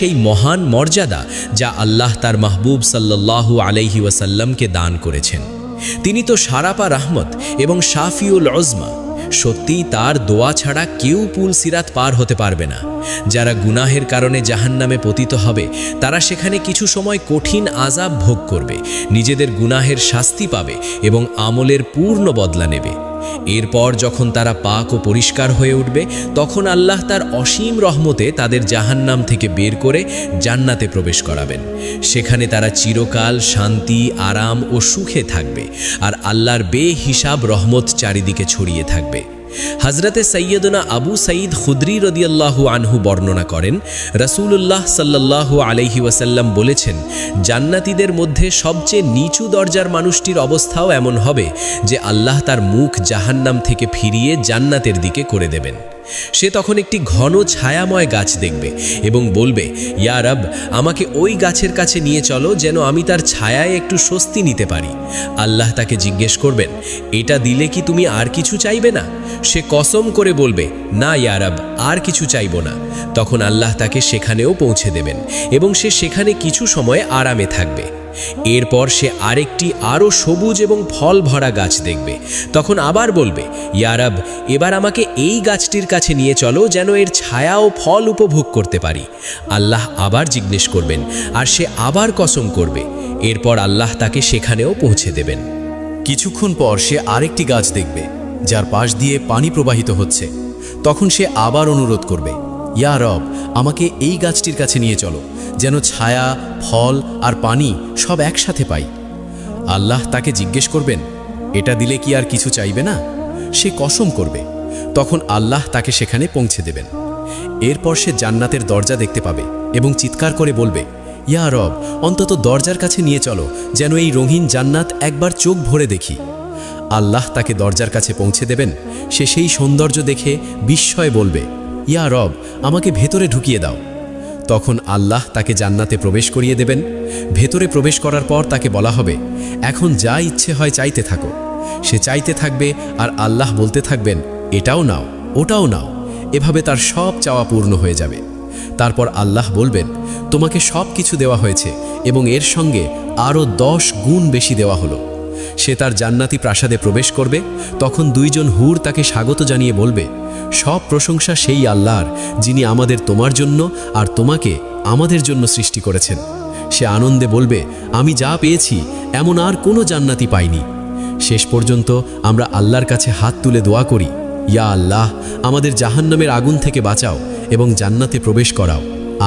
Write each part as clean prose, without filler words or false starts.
সেই মহান মর্যাদা যা আল্লাহ তার মাহবুব সাল্লাল্লাহু আলাইহি ওয়াসাল্লামকে দান করেছেন। তিনি তো সারাপা রাহমত এবং শাফিউল উজমা। সত্যিই তার দোয়া ছাড়া কেউ পুল সিরাত পার হতে পারবে না। যারা গুনাহের কারণে জাহান্নামে পতিত হবে তারা সেখানে কিছু সময় কঠিন আযাব ভোগ করবে, নিজেদের গুনাহের শাস্তি পাবে এবং আমলের পূর্ণ বদলা নেবে। এরপর যখন তারা পাক ও পরিষ্কার হয়ে উঠবে তখন আল্লাহ তার অসীম রহমতে তাদের জাহান্নাম থেকে বের করে জান্নাতে প্রবেশ করাবেন। সেখানে তারা চিরকাল শান্তি, আরাম ও সুখে থাকবে আর আল্লাহর বেহিসাব রহমত চারিদিকে ছড়িয়ে থাকবে। হযরতে সৈয়দনা আবু সাঈদ খুদরি রাদিয়াল্লাহু আনহু বর্ণনা করেন, রাসূলুল্লাহ সাল্লাল্লাহু আলাইহি ওয়াসাল্লাম বলেছেন, জান্নাতীদের মধ্যে সবচেয়ে নিচু দরজার মানুষটির অবস্থাও এমন হবে যে আল্লাহ তার মুখ জাহান্নাম থেকে ফিরিয়ে জান্নাতের দিকে করে দেবেন। সে তখন একটি ঘন ছায়াময় গাছ দেখবে এবং বলবে, ইয়া রব, আমাকে ওই গাছের কাছে নিয়ে চলো যেন আমি তার ছায়ায় একটু স্বস্তি নিতে পারি। আল্লাহ তাকে জিজ্ঞেস করবেন, এটা দিলে কি তুমি আর কিছু চাইবে না? সে কসম করে বলবে, না ইয়া রব, আর কিছু চাইব না। তখন আল্লাহ তাকে সেখানেও পৌঁছে দেবেন এবং সে সেখানে কিছু সময় আরামে থাকবে। এরপর সে আরেকটি আরও সবুজ এবং ফল ভরা গাছ দেখবে। তখন আবার বলবে, ইয়া রব, এবার আমাকে এই গাছটির কাছে নিয়ে চলো যেন এর ছায়া ও ফল উপভোগ করতে পারি। আল্লাহ আবার জিজ্ঞেস করবেন আর সে আবার কসম করবে। এরপর আল্লাহ তাকে সেখানেও পৌঁছে দেবেন। কিছুক্ষণ পর সে আরেকটি গাছ দেখবে যার পাশ দিয়ে পানি প্রবাহিত হচ্ছে। তখন সে আবার অনুরোধ করবে, ইয়া রব, আমাকে এই গাছটির কাছে নিয়ে চলো যেন ছায়া, ফল আর পানি সব একসাথে পাই। আল্লাহ তাকে জিজ্ঞেস করবেন, এটা দিলে কি আর কিছু চাইবে না? সে কসম করবে। তখন আল্লাহ তাকে সেখানে পৌঁছে দেবেন। এরপর সে জান্নাতের দরজা দেখতে পাবে এবং চিৎকার করে বলবে, ইয়া রব, অন্তত দরজার কাছে নিয়ে চলো যেন এই রঙিন জান্নাত একবার চোখ ভরে দেখি। আল্লাহ তাকে দরজার কাছে পৌঁছে দেবেন। সে সেই সৌন্দর্য দেখে বিস্ময়ে বলবে, ইয়া রব, আমাকে ভেতরে ঢুকিয়ে দাও। তখন আল্লাহ তাকে জান্নাতে প্রবেশ করিয়ে দেবেন। ভেতরে প্রবেশ করার পর তাকে বলা হবে, এখন যা ইচ্ছে হয় চাইতে থাকো। সে চাইতে থাকবে আর আল্লাহ বলতে থাকবেন, এটাও নাও, ওটাও নাও। এভাবে তার সব চাওয়া পূর্ণ হয়ে যাবে। তারপর আল্লাহ বলবেন, তোমাকে সব কিছু দেওয়া হয়েছে এবং এর সঙ্গে আরও 10 গুণ বেশি দেওয়া হলো। সে তার জান্নাতি প্রাসাদে প্রবেশ করবে। তখন দুইজন হুর তাকে স্বাগত জানিয়ে বলবে, সব প্রশংসা সেই আল্লাহর যিনি আমাদের তোমার জন্য আর তোমাকে আমাদের জন্য সৃষ্টি করেছেন। সে আনন্দে বলবে, আমি যা পেয়েছি এমন আর কোনো জান্নাতি পাইনি। শেষ পর্যন্ত আমরা আল্লাহর কাছে হাত তুলে দোয়া করি, ইয়া আল্লাহ, আমাদের জাহান্নামের আগুন থেকে বাঁচাও এবং জান্নাতে প্রবেশ করাও।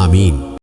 আমিন।